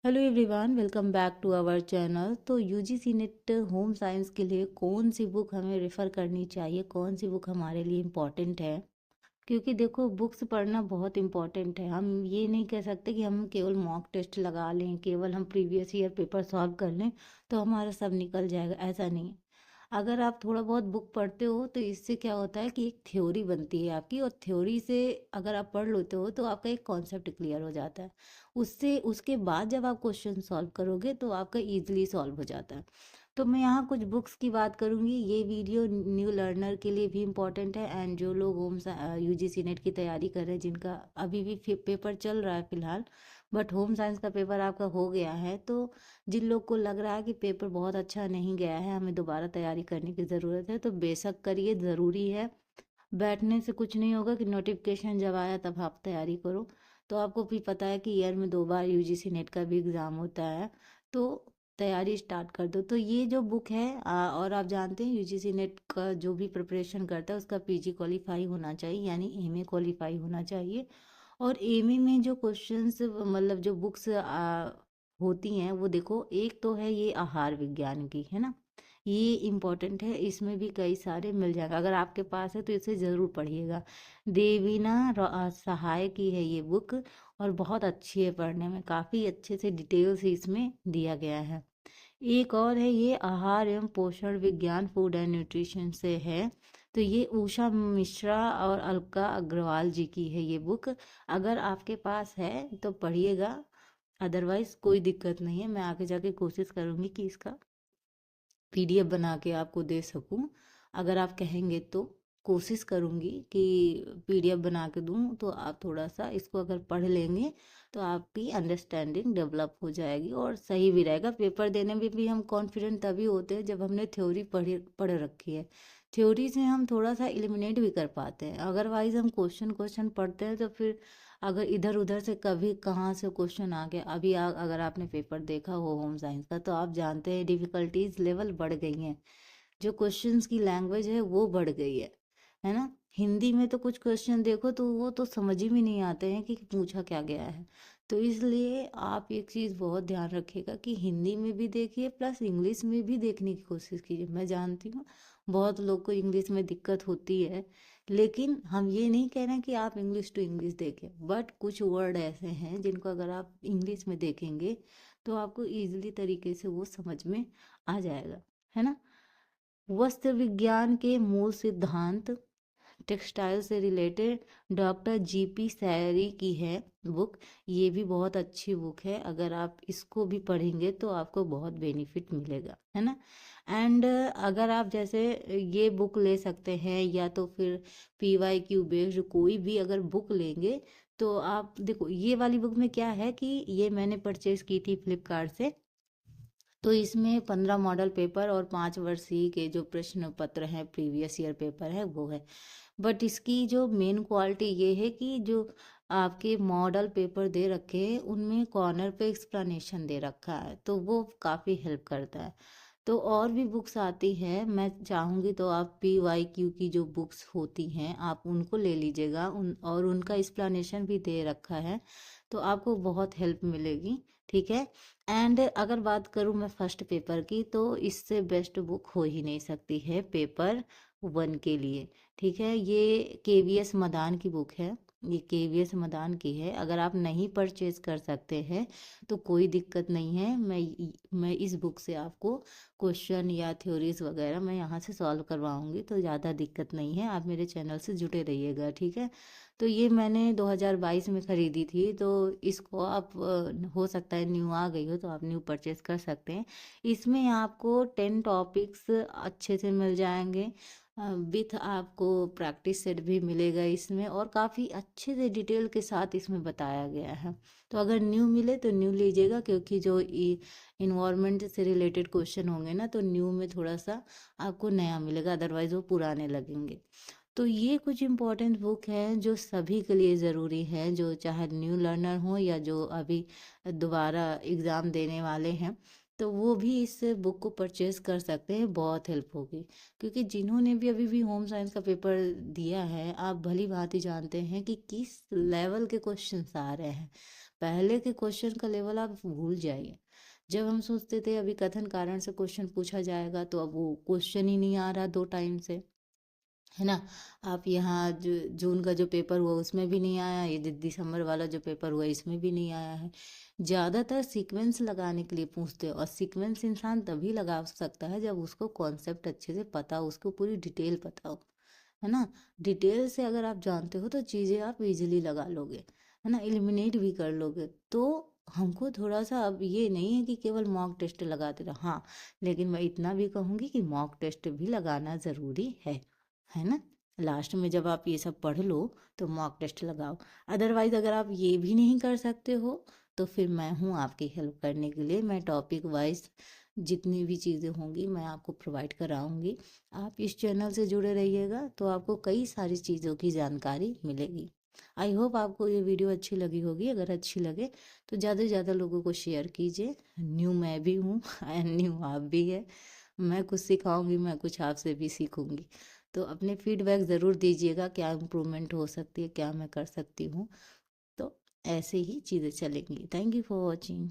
Hello everyone, welcome back to our channel. तो UGC NET home science के लिए कौन सी बुक हमें रेफ़र करनी चाहिए, कौन सी बुक हमारे लिए इम्पॉर्टेंट है? क्योंकि देखो, बुक्स पढ़ना बहुत इम्पॉर्टेंट है। हम ये नहीं कह सकते कि हम केवल मॉक टेस्ट लगा लें, केवल हम प्रीवियस ईयर पेपर सॉल्व कर लें तो हमारा सब निकल जाएगा, ऐसा नहीं है। अगर आप थोड़ा बहुत बुक पढ़ते हो तो इससे क्या होता है कि एक थ्योरी बनती है आपकी, और थ्योरी से अगर आप पढ़ लेते हो तो आपका एक कॉन्सेप्ट क्लियर हो जाता है। उससे उसके बाद जब आप क्वेश्चन सॉल्व करोगे तो आपका ईजिली सॉल्व हो जाता है। तो मैं यहाँ कुछ बुक्स की बात करूँगी। ये वीडियो न्यू लर्नर के लिए भी इम्पॉर्टेंट है, एंड जो लोग होम यूजीसी नेट की तैयारी कर रहे हैं, जिनका अभी भी पेपर चल रहा है फिलहाल, बट होम साइंस का पेपर आपका हो गया है, तो जिन लोग को लग रहा है कि पेपर बहुत अच्छा नहीं गया है, हमें दोबारा तैयारी करने की ज़रूरत है, तो बेशक करिए, ज़रूरी है। बैठने से कुछ नहीं होगा कि नोटिफिकेशन जब आया तब आप तैयारी करो। तो आपको भी पता है कि ईयर में 2 बार यूजीसी नेट का भी एग्ज़ाम होता है, तो तैयारी स्टार्ट कर दो। तो ये जो बुक है, और आप जानते हैं यूजीसी नेट का जो भी प्रिपरेशन करता है उसका पीजी क्वालिफाई होना चाहिए, यानी एमए क्वालिफाई होना चाहिए। और एमए में जो क्वेश्चंस, मतलब जो बुक्स होती हैं, वो देखो, एक तो है ये आहार विज्ञान की, है ना। ये इम्पोर्टेंट है, इसमें भी कई सारे मिल जाएगा, अगर आपके पास है तो इसे ज़रूर पढ़िएगा। देवीना सहाय की है ये बुक, और बहुत अच्छी है पढ़ने में, काफ़ी अच्छे से डिटेल्स इसमें दिया गया है। एक और है, ये आहार एवं पोषण विज्ञान, फूड एंड न्यूट्रिशन से है। तो ये उषा मिश्रा और अलका अग्रवाल जी की है ये बुक। अगर आपके पास है तो पढ़िएगा, अदरवाइज कोई दिक्कत नहीं है। मैं आगे जाके कोशिश करूँगी कि इसका पीडीएफ बना के आपको दे सकूं। अगर आप कहेंगे तो कोशिश करूंगी कि पीडीएफ बना के दूं, तो आप थोड़ा सा इसको अगर पढ़ लेंगे तो आपकी अंडरस्टैंडिंग डेवलप हो जाएगी और सही भी रहेगा। पेपर देने में भी हम कॉन्फिडेंट तभी होते हैं जब हमने थ्योरी पढ़ रखी है। थ्योरी से हम थोड़ा सा एलिमिनेट भी कर पाते हैं, अदरवाइज हम क्वेश्चन क्वेश्चन पढ़ते हैं तो फिर अगर इधर उधर से कभी कहाँ से क्वेश्चन आ गया, अभी अगर आपने पेपर देखा हो होम साइंस का, तो आप जानते हैं डिफ़िकल्टीज लेवल बढ़ गई हैं। जो क्वेश्चंस की लैंग्वेज है वो बढ़ गई है ना। हिंदी में तो कुछ क्वेश्चन देखो तो वो तो समझ ही में नहीं आते हैं कि पूछा क्या गया है। तो इसलिए आप एक चीज़ बहुत ध्यान रखिएगा कि हिंदी में भी देखिए, प्लस इंग्लिश में भी देखने की कोशिश कीजिए। मैं जानती हूँ बहुत लोग को इंग्लिश में दिक्कत होती है, लेकिन हम ये नहीं कह रहे हैं कि आप इंग्लिश टू इंग्लिश देखें, बट कुछ वर्ड ऐसे हैं जिनको अगर आप इंग्लिश में देखेंगे तो आपको ईजिली तरीके से वो समझ में आ जाएगा, है ना। वस्त्र विज्ञान के मूल सिद्धांत, टेक्सटाइल से रिलेटेड, डॉक्टर जीपी सैरी की है बुक। ये भी बहुत अच्छी बुक है, अगर आप इसको भी पढ़ेंगे तो आपको बहुत बेनिफिट मिलेगा, है ना। एंड अगर आप जैसे ये बुक ले सकते हैं, या तो फिर पीवाईक्यू बेस्ड कोई भी अगर बुक लेंगे, तो आप देखो, ये वाली बुक में क्या है कि ये मैंने परचेज की थी फ्लिपकार्ट से। तो इसमें 15 मॉडल पेपर और 5 वर्षीय के जो प्रश्न पत्र हैं, प्रीवियस ईयर पेपर है, वो है। बट इसकी जो मेन क्वालिटी ये है कि जो आपके मॉडल पेपर दे रखे हैं उनमें कॉर्नर पे एक्सप्लेनेशन दे रखा है, तो वो काफ़ी हेल्प करता है। तो और भी बुक्स आती है, मैं चाहूँगी तो आप पीवाईक्यू की जो बुक्स होती हैं आप उनको ले लीजिएगा, और उनका एक्सप्लेनेशन भी दे रखा है, तो आपको बहुत हेल्प मिलेगी, ठीक है। एंड अगर बात करूँ मैं फर्स्ट पेपर की, तो इससे बेस्ट बुक हो ही नहीं सकती है पेपर 1 के लिए, ठीक है। ये केवीएस मदान की बुक है, ये केवीएस मदान की है। अगर आप नहीं परचेज कर सकते हैं तो कोई दिक्कत नहीं है, मैं इस बुक से आपको क्वेश्चन या थ्योरीज वगैरह मैं यहाँ से सॉल्व करवाऊंगी, तो ज़्यादा दिक्कत नहीं है। आप मेरे चैनल से जुड़े रहिएगा, ठीक है। तो ये मैंने 2022 में ख़रीदी थी, तो इसको आप हो सकता है न्यू आ गई हो तो आप न्यू परचेज कर सकते हैं। इसमें आपको 10 टॉपिक्स अच्छे से मिल जाएंगे, विथ आपको प्रैक्टिस सेट भी मिलेगा इसमें, और काफ़ी अच्छे से डिटेल के साथ इसमें बताया गया है। तो अगर न्यू मिले तो न्यू लीजिएगा, क्योंकि जो इन्वायरमेंट से रिलेटेड क्वेश्चन होंगे ना, तो न्यू में थोड़ा सा आपको नया मिलेगा, अदरवाइज वो पुराने लगेंगे। तो ये कुछ इम्पोर्टेंट बुक हैं जो सभी के लिए ज़रूरी है, जो चाहे न्यू लर्नर हो या जो अभी दोबारा एग्ज़ाम देने वाले हैं, तो वो भी इस बुक को परचेज़ कर सकते हैं, बहुत हेल्प होगी। क्योंकि जिन्होंने भी अभी भी होम साइंस का पेपर दिया है, आप भली भांति जानते हैं कि किस लेवल के क्वेश्चंस आ रहे हैं। पहले के क्वेश्चन का लेवल आप भूल जाइए। जब हम सोचते थे अभी कथन कारण से क्वेश्चन पूछा जाएगा, तो अब वो क्वेश्चन ही नहीं आ रहा 2 टाइम से, है ना। आप यहाँ जून का जो पेपर हुआ उसमें भी नहीं आया, ये दिसंबर वाला जो पेपर हुआ इसमें भी नहीं आया है। ज़्यादातर सीक्वेंस लगाने के लिए पूछते हैं, और सीक्वेंस इंसान तभी लगा सकता है जब उसको कॉन्सेप्ट अच्छे से पता हो, उसको पूरी डिटेल पता हो, है ना। डिटेल से अगर आप जानते हो तो चीज़ें आप इजीली लगा लोगे, है ना, एलिमिनेट भी कर लोगे। तो हमको थोड़ा सा अब ये नहीं है कि केवल मॉक टेस्ट लगाते रहो, हाँ, लेकिन मैं इतना भी कहूँगी कि मॉक टेस्ट भी लगाना ज़रूरी है ना। लास्ट में जब आप ये सब पढ़ लो तो मॉक टेस्ट लगाओ। अदरवाइज अगर आप ये भी नहीं कर सकते हो तो फिर मैं हूँ आपकी हेल्प करने के लिए। मैं टॉपिक वाइज जितनी भी चीज़ें होंगी मैं आपको प्रोवाइड कराऊंगी। आप इस चैनल से जुड़े रहिएगा तो आपको कई सारी चीज़ों की जानकारी मिलेगी। आई होप आपको ये वीडियो अच्छी लगी होगी। अगर अच्छी लगे तो ज़्यादा से ज़्यादा लोगों को शेयर कीजिए। न्यू मैं भी हूँ एंड न्यू आप भी है। मैं कुछ सिखाऊंगी, मैं कुछ आपसे भी सीखूंगी। तो अपने फीडबैक ज़रूर दीजिएगा, क्या इम्प्रूवमेंट हो सकती है, क्या मैं कर सकती हूँ। तो ऐसे ही चीज़ें चलेंगी। Thank you for watching.